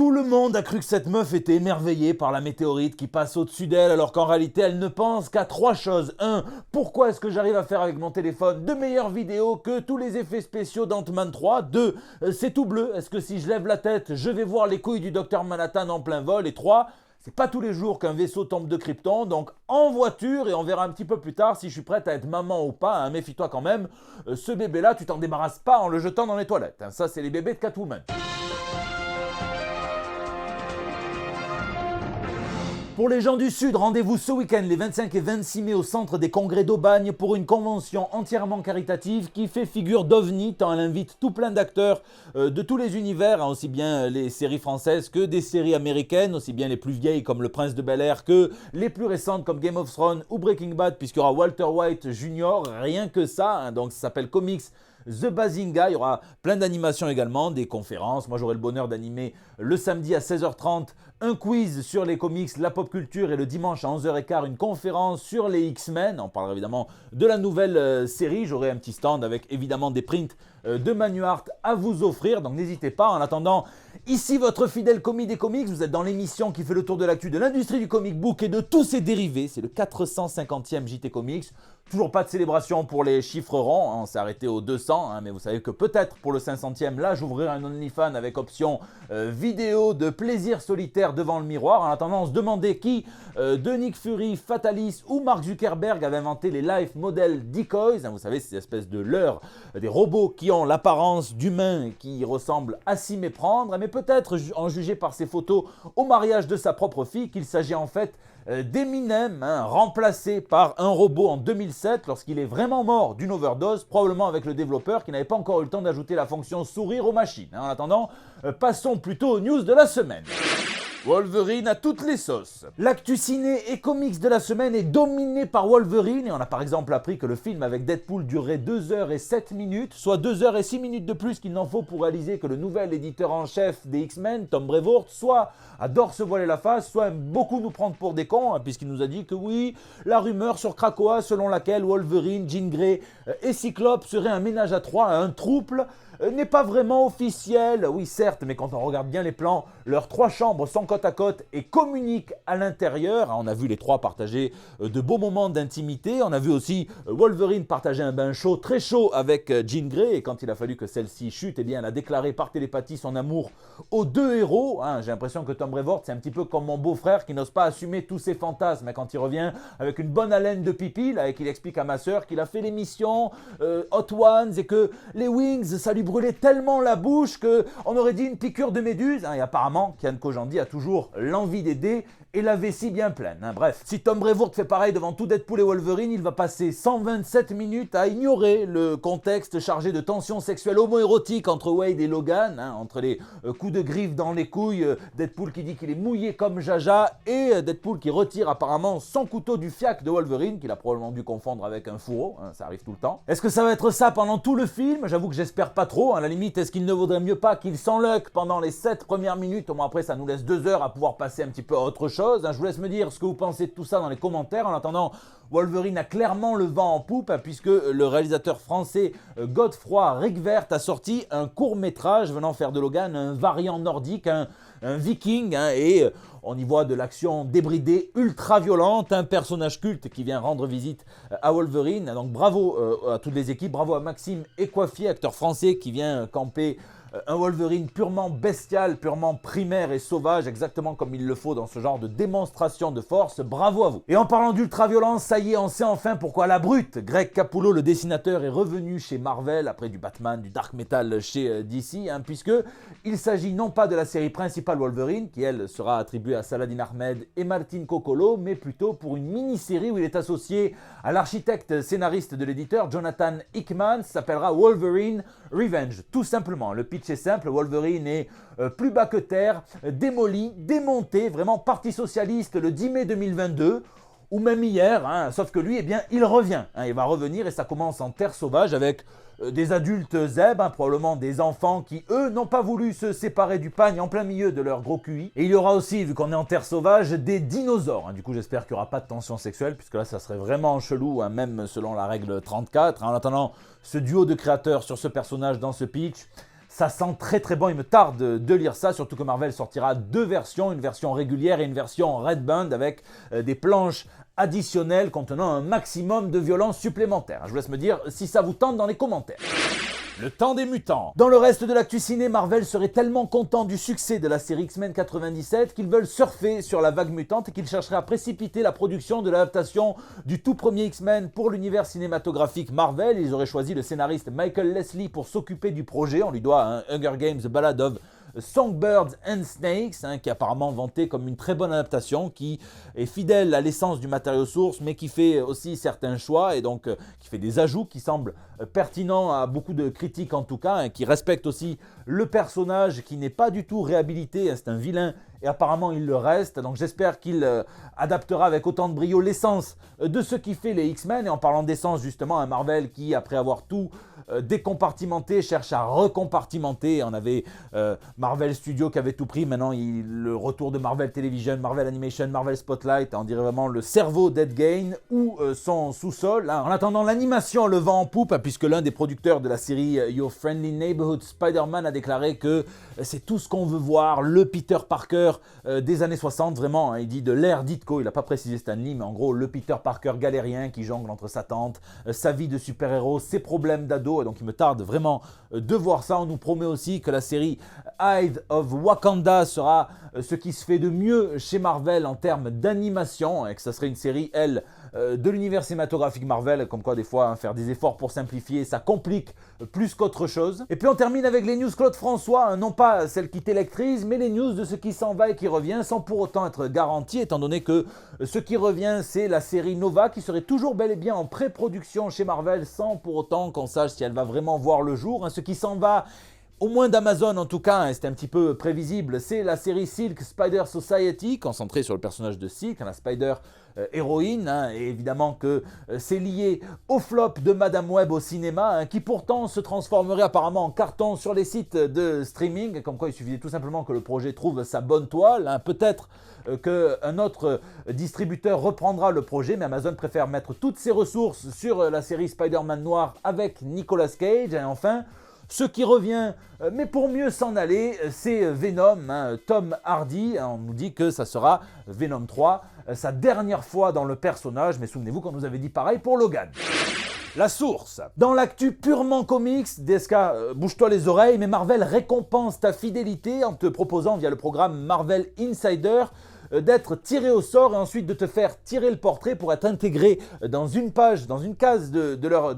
Tout le monde a cru que cette meuf était émerveillée par la météorite qui passe au-dessus d'elle, alors qu'en réalité, elle ne pense qu'à 3 choses. 1. Pourquoi est-ce que j'arrive à faire avec mon téléphone de meilleures vidéos que tous les effets spéciaux d'Ant-Man 3 ? 2. C'est tout bleu. Est-ce que si je lève la tête, je vais voir les couilles du docteur Manhattan en plein vol ? Et 3. C'est pas tous les jours qu'un vaisseau tombe de Krypton, donc en voiture, et on verra un petit peu plus tard si je suis prête à être maman ou pas, hein, méfie-toi quand même, ce bébé-là, tu t'en débarrasses pas en le jetant dans les toilettes. Hein. Ça, c'est les bébés de Catwoman. Pour les gens du Sud, rendez-vous ce week-end, les 25 et 26 mai, au centre des congrès d'Aubagne pour une convention entièrement caritative qui fait figure d'ovni, tant elle invite tout plein d'acteurs de tous les univers, hein, aussi bien les séries françaises que des séries américaines, aussi bien les plus vieilles comme Le Prince de Bel-Air que les plus récentes comme Game of Thrones ou Breaking Bad, puisqu'il y aura Walter White Jr., rien que ça, hein, donc ça s'appelle Comics The Bazinga. Il y aura plein d'animations également, des conférences. Moi, j'aurai le bonheur d'animer le samedi à 16h30 un quiz sur les comics, la pop culture, et le dimanche à 11h15 une conférence sur les X-Men. On parlera évidemment de la nouvelle série. J'aurai un petit stand avec évidemment des prints de Manu Art à vous offrir, donc n'hésitez pas. En attendant, ici votre fidèle commis des comics, vous êtes dans l'émission qui fait le tour de l'actu de l'industrie du comic book et de tous ses dérivés. C'est le 450e JT Comics. Toujours pas de célébration pour les chiffres ronds, on s'est arrêté aux 200, hein, mais vous savez que peut-être pour le 500e, là j'ouvrirai un OnlyFans avec option vidéo de plaisir solitaire devant le miroir. En attendant, on se demandait qui de Nick Fury, Fatalis ou Mark Zuckerberg avait inventé les Life Model Decoys. Hein, vous savez, ces espèces de leurres, des robots qui ont l'apparence d'humains et qui ressemblent à s'y méprendre. Mais peut-être, en juger par ces photos au mariage de sa propre fille, qu'il s'agit en fait d'Eminem, hein, remplacé par un robot en 2007 lorsqu'il est vraiment mort d'une overdose, probablement avec le développeur qui n'avait pas encore eu le temps d'ajouter la fonction sourire aux machines. Hein. En attendant, passons plutôt aux news de la semaine. Wolverine à toutes les sauces. L'actu ciné et comics de la semaine est dominée par Wolverine, et on a par exemple appris que le film avec Deadpool durerait 2h07, soit 2h06 de plus qu'il n'en faut pour réaliser que le nouvel éditeur en chef des X-Men, Tom Brevoort, soit adore se voiler la face, soit aime beaucoup nous prendre pour des cons, hein, puisqu'il nous a dit que oui, la rumeur sur Krakoa selon laquelle Wolverine, Jean Grey et Cyclope seraient un ménage à trois, un trouble, n'est pas vraiment officiel. Oui, certes, mais quand on regarde bien les plans, leurs 3 chambres sont côte à côte et communiquent à l'intérieur. On a vu les 3 partager de beaux moments d'intimité. On a vu aussi Wolverine partager un bain chaud, très chaud avec Jean Grey. Et quand il a fallu que celle-ci chute, eh bien, elle a déclaré par télépathie son amour aux 2 héros. Hein, j'ai l'impression que Tom Brevoort, c'est un petit peu comme mon beau-frère qui n'ose pas assumer tous ses fantasmes. Et quand il revient avec une bonne haleine de pipi, là, et qu'il explique à ma sœur qu'il a fait l'émission Hot Ones et que les Wings, ça lui brûlait tellement la bouche qu'on aurait dit une piqûre de méduse. Hein, et apparemment, Kian Kojandi a toujours l'envie d'aider et la vessie bien pleine. Hein. Bref, si Tom Brevoort fait pareil devant tout Deadpool et Wolverine, il va passer 127 minutes à ignorer le contexte chargé de tensions sexuelles homoérotiques entre Wade et Logan, hein, entre les coups de griffe dans les couilles, Deadpool qui dit qu'il est mouillé comme Jaja, et Deadpool qui retire apparemment son couteau du fiac de Wolverine, qu'il a probablement dû confondre avec un fourreau, hein, ça arrive tout le temps. Est-ce que ça va être ça pendant tout le film ? J'avoue que j'espère pas trop. À la limite, est-ce qu'il ne vaudrait mieux pas qu'il s'enluck pendant les 7 premières minutes ? Au moins après, ça nous laisse 2 heures à pouvoir passer un petit peu à autre chose. Je vous laisse me dire ce que vous pensez de tout ça dans les commentaires. En attendant, Wolverine a clairement le vent en poupe, puisque le réalisateur français Godefroy Rigvert a sorti un court-métrage venant faire de Logan un variant nordique, un viking, hein, et on y voit de l'action débridée, ultra violente, un personnage culte qui vient rendre visite à Wolverine. Donc bravo à toutes les équipes, bravo à Maxime Écoiffier, acteur français qui vient camper un Wolverine purement bestial, purement primaire et sauvage, exactement comme il le faut dans ce genre de démonstration de force. Bravo à vous. Et en parlant d'ultra-violence, ça y est, on sait enfin pourquoi la brute. Greg Capullo, le dessinateur, est revenu chez Marvel après du Batman, du Dark Metal chez DC, hein, puisque il s'agit non pas de la série principale Wolverine, qui elle sera attribuée à Saladin Ahmed et Martin Coccolo, mais plutôt pour une mini-série où il est associé à l'architecte scénariste de l'éditeur Jonathan Hickman. Ça s'appellera Wolverine Revenge, tout simplement. Le pitch est simple, Wolverine est plus bas que terre, démoli, démonté, vraiment parti socialiste le 10 mai 2022, ou même hier, hein, sauf que lui, eh bien, il revient. Hein, il va revenir et ça commence en terre sauvage avec des adultes zèbres, hein, probablement des enfants qui, eux, n'ont pas voulu se séparer du pagne en plein milieu de leur gros QI. Et il y aura aussi, vu qu'on est en terre sauvage, des dinosaures. Hein. Du coup, j'espère qu'il n'y aura pas de tension sexuelle, puisque là, ça serait vraiment chelou, hein, même selon la règle 34. Hein. En attendant, ce duo de créateurs sur ce personnage dans ce pitch, Ça sent très très bon, il me tarde de lire ça, surtout que Marvel sortira 2 versions, une version régulière et une version Red Band avec des planches additionnelles contenant un maximum de violence supplémentaire. Je vous laisse me dire si ça vous tente dans les commentaires. Le temps des mutants. Dans le reste de l'actu ciné, Marvel serait tellement content du succès de la série X-Men 97 qu'ils veulent surfer sur la vague mutante et qu'ils chercheraient à précipiter la production de l'adaptation du tout premier X-Men pour l'univers cinématographique Marvel. Ils auraient choisi le scénariste Michael Leslie pour s'occuper du projet. On lui doit un Hunger Games The Ballad of Songbirds and Snakes, qui est apparemment vanté comme une très bonne adaptation, qui est fidèle à l'essence du matériau source, mais qui fait aussi certains choix et donc qui fait des ajouts qui semblent pertinents à beaucoup de critiques en tout cas, qui respecte aussi le personnage qui n'est pas du tout réhabilité, c'est un vilain et apparemment il le reste, donc j'espère qu'il adaptera avec autant de brio l'essence de ce qui fait les X-Men. Et en parlant d'essence justement, un Marvel qui après avoir tout décompartimenté cherche à recompartimenter. On avait Marvel Studios qui avait tout pris, maintenant le retour de Marvel Television, Marvel Animation, Marvel Spotlight, on dirait vraiment le cerveau d'Ed Gein ou son sous-sol. En attendant l'animation le vent en poupe, puisque l'un des producteurs de la série Your Friendly Neighborhood Spider-Man a déclaré que c'est tout ce qu'on veut voir, le Peter Parker des années 60, vraiment, il dit de l'ère Ditko, il n'a pas précisé Stan Lee, mais en gros le Peter Parker galérien qui jongle entre sa tante, sa vie de super-héros, ses problèmes d'ado, et donc il me tarde vraiment de voir ça. On nous promet aussi que la série Hyde of Wakanda sera ce qui se fait de mieux chez Marvel en termes d'animation, et que ça serait une série, elle, de l'univers cinématographique Marvel, comme quoi des fois faire des efforts pour simplifier, ça complique plus qu'autre chose. Et puis on termine avec les news Claude François, non pas celles qui t'électrisent, mais les news de ce qui s'en va et qui revient, sans pour autant être garanti, étant donné que ce qui revient c'est la série Nova, qui serait toujours bel et bien en pré-production chez Marvel, sans pour autant qu'on sache si elle va vraiment voir le jour. Ce qui s'en va, au moins d'Amazon en tout cas, c'était un petit peu prévisible, c'est la série Silk Spider Society, concentrée sur le personnage de Silk, la Spider héroïne, et évidemment que c'est lié au flop de Madame Web au cinéma, qui pourtant se transformerait apparemment en carton sur les sites de streaming, comme quoi il suffisait tout simplement que le projet trouve sa bonne toile, peut-être qu'un autre distributeur reprendra le projet, mais Amazon préfère mettre toutes ses ressources sur la série Spider-Man noir avec Nicolas Cage. Et enfin, ce qui revient, mais pour mieux s'en aller, c'est Venom, Tom Hardy. On nous dit que ça sera Venom 3, sa dernière fois dans le personnage, mais souvenez-vous qu'on nous avait dit pareil pour Logan. La source. Dans l'actu purement comics, DSK, bouge-toi les oreilles, mais Marvel récompense ta fidélité en te proposant via le programme Marvel Insider d'être tiré au sort et ensuite de te faire tirer le portrait pour être intégré dans une page, dans une case d'un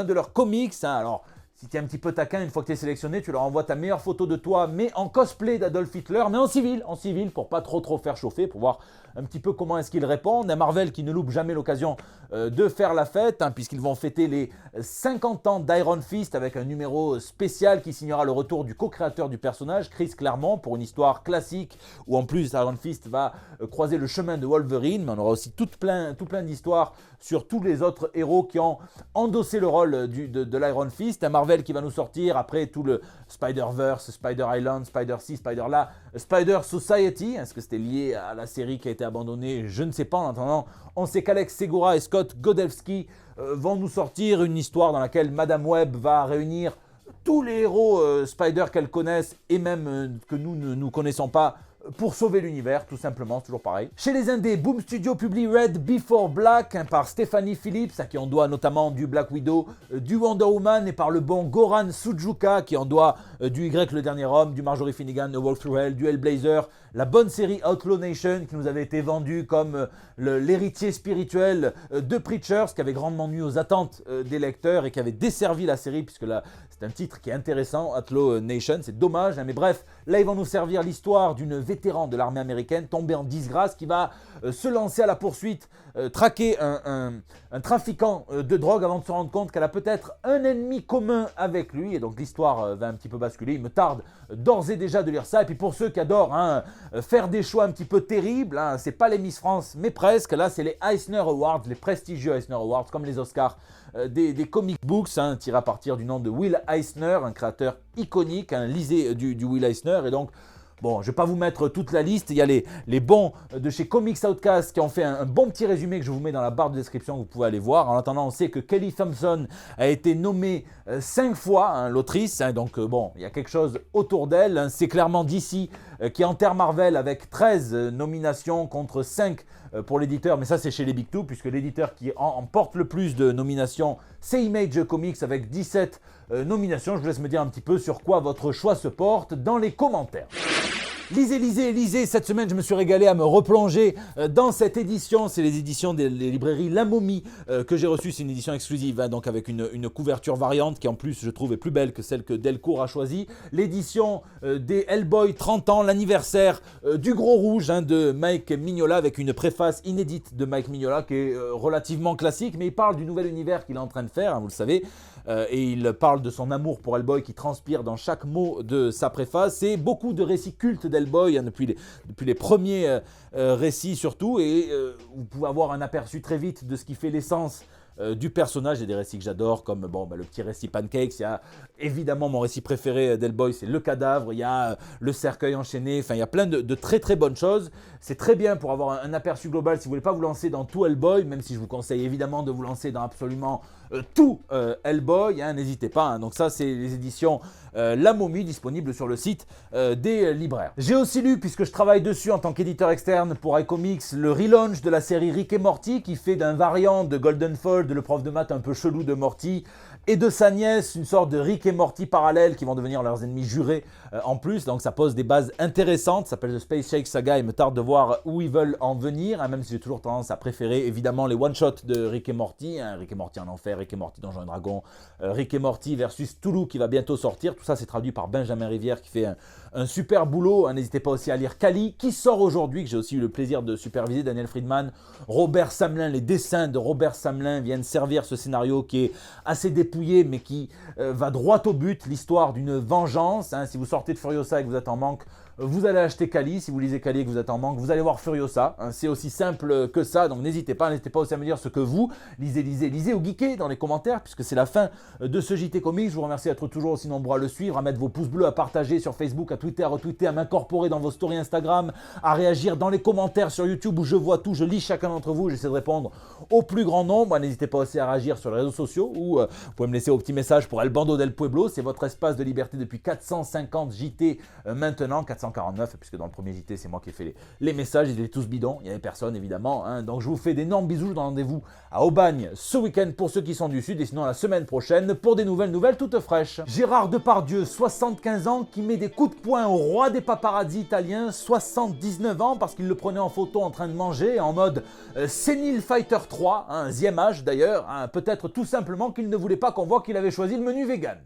de leurs comics. Alors, si tu es un petit peu taquin, une fois que tu es sélectionné, tu leur envoies ta meilleure photo de toi, mais en cosplay d'Adolf Hitler, mais en civil, pour pas trop faire chauffer, pour voir un petit peu comment est-ce qu'ils répondent. Un Marvel qui ne loupe jamais l'occasion de faire la fête, puisqu'ils vont fêter les 50 ans d'Iron Fist avec un numéro spécial qui signera le retour du co-créateur du personnage, Chris Claremont, pour une histoire classique où en plus Iron Fist va croiser le chemin de Wolverine, mais on aura aussi tout plein d'histoires sur tous les autres héros qui ont endossé le rôle de l'Iron Fist. Un Marvel qui va nous sortir après tout le Spider-Verse, Spider-Island, Spider-Ci, Spider-Là, Spider Society. Est-ce que c'était lié à la série qui a été abandonnée? Je ne sais pas. En attendant, on sait qu'Alex Segura et Scott Godlewski vont nous sortir une histoire dans laquelle Madame Web va réunir tous les héros Spider qu'elle connaisse et même que nous ne nous connaissons pas, pour sauver l'univers, tout simplement, toujours pareil. Chez les indés, Boom Studio publie Red Before Black, par Stephanie Phillips, à qui on doit notamment du Black Widow, du Wonder Woman, et par le bon Goran Sudjuka, qui en doit du Y le Dernier Homme, du Marjorie Finnegan, A Walk Through Hell, du Hellblazer, la bonne série Outlaw Nation, qui nous avait été vendue comme l'héritier spirituel de Preachers, qui avait grandement nui aux attentes des lecteurs et qui avait desservi la série, puisque là, c'est un titre qui est intéressant, Outlaw Nation, c'est dommage, mais bref, là ils vont nous servir l'histoire d'une vétéran de l'armée américaine tombée en disgrâce qui va se lancer à la poursuite, traquer un trafiquant de drogue avant de se rendre compte qu'elle a peut-être un ennemi commun avec lui, et donc l'histoire va un petit peu basculer. Il me tarde d'ores et déjà de lire ça, et puis pour ceux qui adorent faire des choix un petit peu terribles, c'est pas les Miss France mais presque, là c'est les Eisner Awards, les prestigieux Eisner Awards comme les Oscars des comic books, tirés à partir du nom de Will Eisner, un créateur iconique, lisez du Will Eisner. Et donc Bon, je ne vais pas vous mettre toute la liste. Il y a les bons de chez Comics Outcast qui ont fait un bon petit résumé que je vous mets dans la barre de description, vous pouvez aller voir. En attendant, on sait que Kelly Thompson a été nommée 5 fois, hein, l'autrice. Hein, donc bon, il y a quelque chose autour d'elle. Hein. C'est clairement DC qui enterre Marvel avec 13 nominations contre 5 pour l'éditeur. Mais ça, c'est chez les Big Two, puisque l'éditeur qui emporte le plus de nominations, c'est Image Comics avec 17 nominations. Je vous laisse me dire un petit peu sur quoi votre choix se porte dans les commentaires. Lisez, cette semaine je me suis régalé à me replonger dans cette édition, c'est les éditions des librairies La Momie que j'ai reçues, c'est une édition exclusive, hein, donc avec une couverture variante qui en plus je trouve est plus belle que celle que Delcourt a choisie. L'édition des Hellboy 30 ans, l'anniversaire du Gros Rouge, hein, de Mike Mignola, avec une préface inédite de Mike Mignola qui est relativement classique, mais il parle du nouvel univers qu'il est en train de faire, hein, vous le savez. Et il parle de son amour pour Hellboy qui transpire dans chaque mot de sa préface. C'est beaucoup de récits cultes d'Hellboy, hein, depuis les premiers récits surtout. Et vous pouvez avoir un aperçu très vite de ce qui fait l'essence du personnage. Il y a des récits que j'adore comme le petit récit Pancakes. Il y a évidemment mon récit préféré d'Hellboy, c'est Le Cadavre. Il y a Le Cercueil enchaîné. Enfin, il y a plein de très très bonnes choses. C'est très bien pour avoir un aperçu global si vous ne voulez pas vous lancer dans tout Hellboy, même si je vous conseille évidemment de vous lancer dans absolument tout Hellboy, hein, n'hésitez pas. Hein. Donc ça, c'est les éditions La Momie, disponibles sur le site des libraires. J'ai aussi lu, puisque je travaille dessus en tant qu'éditeur externe pour iComics, le relaunch de la série Rick et Morty, qui fait d'un variant de Golden Fold, le prof de maths un peu chelou de Morty, et de sa nièce, une sorte de Rick et Morty parallèle qui vont devenir leurs ennemis jurés en plus. Donc ça pose des bases intéressantes, ça s'appelle The Space Shake Saga, et me tarde de voir où ils veulent en venir, hein, même si j'ai toujours tendance à préférer évidemment les one-shots de Rick et Morty, hein, Rick et Morty en enfer, Rick et Morty Donjons et Dragons, Rick et Morty versus Toulouse qui va bientôt sortir. Tout ça c'est traduit par Benjamin Rivière qui fait un super boulot. Hein. N'hésitez pas aussi à lire Kali qui sort aujourd'hui, que j'ai aussi eu le plaisir de superviser, Daniel Friedman, Robert Samelin. Les dessins de Robert Samelin viennent servir ce scénario qui est assez dépouillé mais qui va droit au but, l'histoire d'une vengeance. Hein. Si vous sortez de Furiosa et que vous êtes en manque, vous allez acheter Kali. Si vous lisez Kali et que vous êtes en manque, vous allez voir Furiosa. Hein, c'est aussi simple que ça, donc n'hésitez pas aussi à me dire ce que vous lisez ou geekez dans les commentaires, puisque c'est la fin de ce JT Comics. Je vous remercie d'être toujours aussi nombreux à le suivre, à mettre vos pouces bleus, à partager sur Facebook, à tweeter, à retweeter, à m'incorporer dans vos stories Instagram, à réagir dans les commentaires sur YouTube où je vois tout, je lis chacun d'entre vous, j'essaie de répondre au plus grand nombre. N'hésitez pas aussi à réagir sur les réseaux sociaux où vous pouvez me laisser vos petits messages pour El Bando del Pueblo, c'est votre espace de liberté depuis 450 JT maintenant, 449, puisque dans le premier JT, c'est moi qui ai fait les messages, ils étaient tous bidons, il n'y avait personne évidemment. Hein. Donc je vous fais d'énormes bisous, je vous donne rendez-vous à Aubagne ce week-end pour ceux qui sont du Sud, et sinon la semaine prochaine pour des nouvelles toutes fraîches. Gérard Depardieu, 75 ans, qui met des coups de poing au roi des paparazzi italiens, 79 ans, parce qu'il le prenait en photo en train de manger, en mode Senile Fighter 3, un zième âge d'ailleurs, hein, peut-être tout simplement qu'il ne voulait pas qu'on voit qu'il avait choisi le menu vegan.